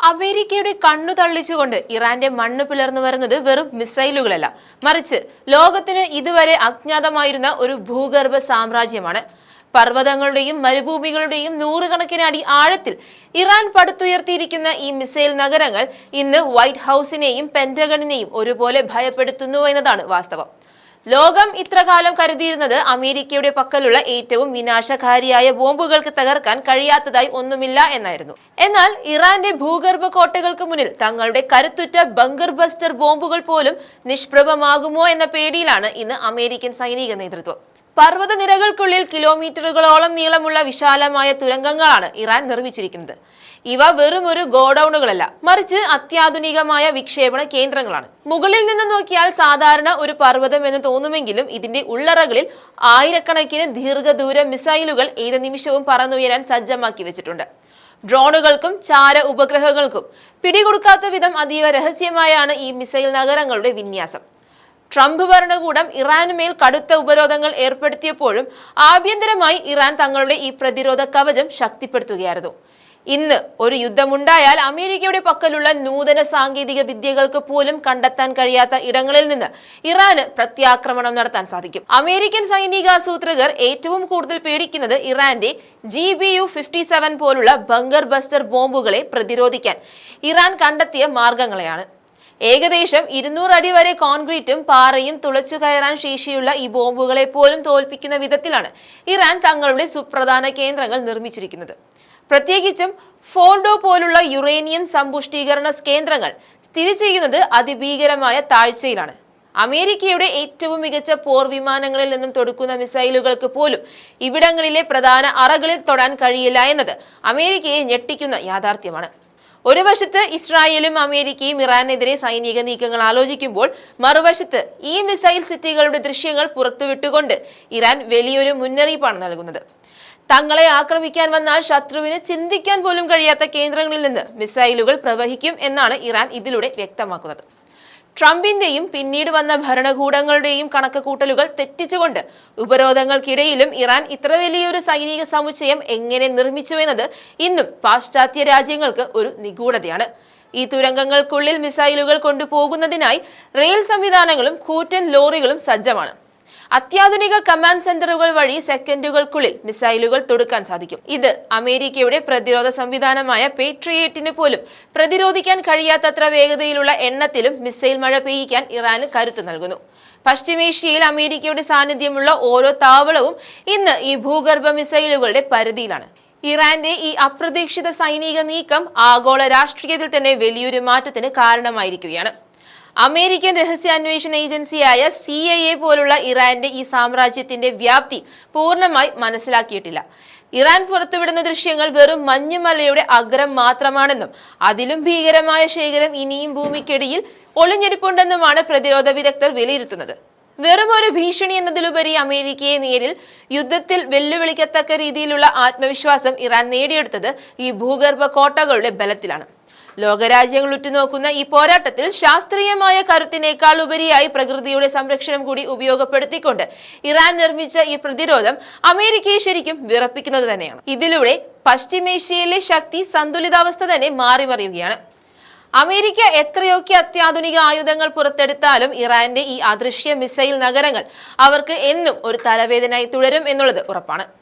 അമേരിക്കയുടെ കണ്ണു തള്ളിച്ചുകൊണ്ട് ഇറാന്റെ മണ്ണ് പിളർന്നു വരുന്നത് വെറും മിസൈലുകളല്ല, മറിച്ച് ലോകത്തിന് ഇതുവരെ അജ്ഞാതമായിരുന്ന ഒരു ഭൂഗർഭ സാമ്രാജ്യമാണ്. പർവ്വതങ്ങളുടെയും മരുഭൂമികളുടെയും നൂറുകണക്കിന് അടി ആഴത്തിൽ ഇറാൻ പടുത്തുയർത്തിയിരിക്കുന്ന ഈ മിസൈൽ നഗരങ്ങൾ ഇന്ന് വൈറ്റ് ഹൗസിനെയും പെന്റഗണിനെയും ഒരുപോലെ ഭയപ്പെടുത്തുന്നു എന്നതാണ് വാസ്തവം. ലോകം ഇത്രകാലം കരുതിയിരുന്നത് അമേരിക്കയുടെ പക്കലുള്ള ഏറ്റവും വിനാശകാരിയായ ബോംബുകൾക്ക് തകർക്കാൻ കഴിയാത്തതായി ഒന്നുമില്ല എന്നായിരുന്നു. എന്നാൽ ഇറാന്റെ ഭൂഗർഭ കോട്ടകൾക്ക് മുന്നിൽ തങ്ങളുടെ കരുത്തുറ്റ ബങ്കർ ബസ്റ്റർ ബോംബുകൾ പോലും നിഷ്പ്രഭമാകുമോ എന്ന പേടിയിലാണ് ഇന്ന് അമേരിക്കൻ സൈനിക നേതൃത്വം. പർവ്വതനിരകൾക്കുള്ളിൽ കിലോമീറ്ററുകളോളം നീളമുള്ള വിശാലമായ തുരങ്കങ്ങളാണ് ഇറാൻ നിർമ്മിച്ചിരിക്കുന്നത്. ഇവ വെറും ഒരു ഗോഡൌണുകളല്ല, മറിച്ച് അത്യാധുനികമായ വിക്ഷേപണ കേന്ദ്രങ്ങളാണ്. മുകളിൽ നിന്ന് നോക്കിയാൽ സാധാരണ ഒരു പർവ്വതം എന്ന് തോന്നുമെങ്കിലും ഇതിന്റെ ഉള്ളറകളിൽ ആയിരക്കണക്കിന് ദീർഘദൂര മിസൈലുകൾ ഏത് നിമിഷവും പറന്നുയരാൻ സജ്ജമാക്കി വെച്ചിട്ടുണ്ട്. ഡ്രോണുകൾക്കും ചാര ഉപഗ്രഹങ്ങൾക്കും പിടികൊടുക്കാത്ത വിധം അതീവ രഹസ്യമായാണ് ഈ മിസൈൽ നഗരങ്ങളുടെ വിന്യാസം. ട്രംപ് ഭരണകൂടം ഇറാനുമേൽ കടുത്ത ഉപരോധങ്ങൾ ഏർപ്പെടുത്തിയപ്പോഴും ആഭ്യന്തരമായി ഇറാൻ തങ്ങളുടെ ഈ പ്രതിരോധ കവചം ശക്തിപ്പെടുത്തുകയായിരുന്നു. ഇന്ന് ഒരു യുദ്ധമുണ്ടായാൽ അമേരിക്കയുടെ പക്കലുള്ള നൂതന സാങ്കേതിക വിദ്യകൾക്ക് പോലും കണ്ടെത്താൻ കഴിയാത്ത ഇടങ്ങളിൽ നിന്ന് ഇറാന് പ്രത്യാക്രമണം നടത്താൻ സാധിക്കും. അമേരിക്കൻ സൈനിക ആസൂത്രകർ ഏറ്റവും കൂടുതൽ പേടിക്കുന്നത് ഇറാന്റെ GBU-57 പോലുള്ള ബങ്കർ ബസ്റ്റർ ബോംബുകളെ പ്രതിരോധിക്കാൻ ഇറാൻ കണ്ടെത്തിയ മാർഗങ്ങളെയാണ്. ഏകദേശം 200 അടി വരെ കോൺക്രീറ്റും പാറയും തുളച്ചു കയറാൻ ശേഷിയുള്ള ഈ ബോംബുകളെ പോലും തോൽപ്പിക്കുന്ന വിധത്തിലാണ് ഇറാൻ തങ്ങളുടെ സുപ്രധാന കേന്ദ്രങ്ങൾ നിർമ്മിച്ചിരിക്കുന്നത്. പ്രത്യേകിച്ചും ഫോർഡോ പോലുള്ള യുറേനിയം സമ്പുഷ്ടീകരണ കേന്ദ്രങ്ങൾ സ്ഥിതി ചെയ്യുന്നത് അതിഭീകരമായ താഴ്ചയിലാണ്. അമേരിക്കയുടെ ഏറ്റവും മികച്ച പോർ വിമാനങ്ങളിൽ നിന്നും തൊടുക്കുന്ന മിസൈലുകൾക്ക് പോലും ഇവിടങ്ങളിലെ പ്രധാന അറകളിൽ തൊടാൻ കഴിയില്ല എന്നത് അമേരിക്കയെ ഞെട്ടിക്കുന്ന യാഥാർത്ഥ്യമാണ്. ഒരു വശത്ത് ഇസ്രായേലും അമേരിക്കയും ഇറാനെതിരെ സൈനിക നീക്കങ്ങൾ ആലോചിക്കുമ്പോൾ, മറുവശത്ത് ഈ മിസൈൽ സിറ്റികളുടെ ദൃശ്യങ്ങൾ പുറത്തുവിട്ടുകൊണ്ട് ഇറാൻ വലിയൊരു മുന്നറിയിപ്പാണ് നൽകുന്നത്. തങ്ങളെ ആക്രമിക്കാൻ വന്നാൽ ശത്രുവിന് ചിന്തിക്കാൻ പോലും കഴിയാത്ത കേന്ദ്രങ്ങളിൽ നിന്ന് മിസൈലുകൾ പ്രവഹിക്കും എന്നാണ് ഇറാൻ ഇതിലൂടെ വ്യക്തമാക്കുന്നത്. ട്രംപിന്റെയും പിന്നീട് വന്ന ഭരണകൂടങ്ങളുടെയും കണക്കുകൂട്ടലുകൾ തെറ്റിച്ചുകൊണ്ട് ഉപരോധങ്ങൾക്കിടയിലും ഇറാൻ ഇത്ര വലിയൊരു സൈനിക സമുച്ചയം എങ്ങനെ നിർമ്മിച്ചുവെന്നത് ഇന്നും പാശ്ചാത്യ രാജ്യങ്ങൾക്ക് ഒരു നിഗൂഢതയാണ്. ഈ തുരങ്കങ്ങൾക്കുള്ളിൽ മിസൈലുകൾ കൊണ്ടുപോകുന്നതിനായി റെയിൽ സംവിധാനങ്ങളും കൂറ്റൻ ലോറികളും സജ്ജമാണ്. അത്യാധുനിക കമാൻഡ് സെന്ററുകൾ വഴി സെക്കൻഡുകൾക്കുള്ളിൽ മിസൈലുകൾ തൊടുക്കാൻ സാധിക്കും. ഇത് അമേരിക്കയുടെ പ്രതിരോധ സംവിധാനമായ പേട്രിയറ്റിന് പോലും പ്രതിരോധിക്കാൻ കഴിയാത്തത്ര വേഗതയിലുള്ള എണ്ണത്തിലും മിസൈൽ മഴ പെയ്യിക്കാൻ ഇറാന് കരുത്തു നൽകുന്നു. പശ്ചിമേഷ്യയിൽ അമേരിക്കയുടെ സാന്നിധ്യമുള്ള ഓരോ താവളവും ഇന്ന് ഈ ഭൂഗർഭ മിസൈലുകളുടെ പരിധിയിലാണ്. ഇറാന്റെ ഈ അപ്രതീക്ഷിത സൈനിക നീക്കം ആഗോള രാഷ്ട്രീയത്തിൽ തന്നെ വലിയൊരു മാറ്റത്തിന് കാരണമായിരിക്കുകയാണ്. അമേരിക്കൻ രഹസ്യാന്വേഷണ ഏജൻസിയായ CIA പോലുള്ള ഇറാന്റെ ഈ സാമ്രാജ്യത്തിന്റെ വ്യാപ്തി പൂർണ്ണമായി മനസ്സിലാക്കിയിട്ടില്ല. ഇറാൻ പുറത്തുവിടുന്ന ദൃശ്യങ്ങൾ വെറും മഞ്ഞുമലയുടെ അഗ്രം മാത്രമാണെന്നും അതിലും ഭീകരമായ ശേഖരം ഇനിയും ഭൂമിക്കടിയിൽ ഒളിഞ്ഞിരിപ്പുണ്ടെന്നുമാണ് പ്രതിരോധ വിദഗ്ധർ വിലയിരുത്തുന്നത്. വെറും ഒരു ഭീഷണി എന്നതിലുപരി അമേരിക്കയെ നേരിൽ യുദ്ധത്തിൽ വെല്ലുവിളിക്കത്തക്ക രീതിയിലുള്ള ആത്മവിശ്വാസം ഇറാൻ നേടിയെടുത്തത് ഈ ഭൂഗർഭ കോട്ടകളുടെ ബലത്തിലാണ്. ലോകരാജ്യങ്ങൾ ഉറ്റുനോക്കുന്ന ഈ പോരാട്ടത്തിൽ ശാസ്ത്രീയമായ കരുത്തിനേക്കാൾ ഉപരിയായി പ്രകൃതിയുടെ സംരക്ഷണം കൂടി ഉപയോഗപ്പെടുത്തിക്കൊണ്ട് ഇറാൻ നിർമ്മിച്ച ഈ പ്രതിരോധം അമേരിക്കയെ ശരിക്കും വിറപ്പിക്കുന്നത് തന്നെയാണ്. ഇതിലൂടെ പശ്ചിമേഷ്യയിലെ ശക്തി സന്തുലിതാവസ്ഥ തന്നെ മാറിമറിയുകയാണ്. അമേരിക്ക എത്രയൊക്കെ അത്യാധുനിക ആയുധങ്ങൾ പുറത്തെടുത്താലും ഇറാന്റെ ഈ അദൃശ്യ മിസൈൽ നഗരങ്ങൾ അവർക്ക് എന്നും ഒരു തലവേദനയായി തുടരും എന്നുള്ളത് ഉറപ്പാണ്.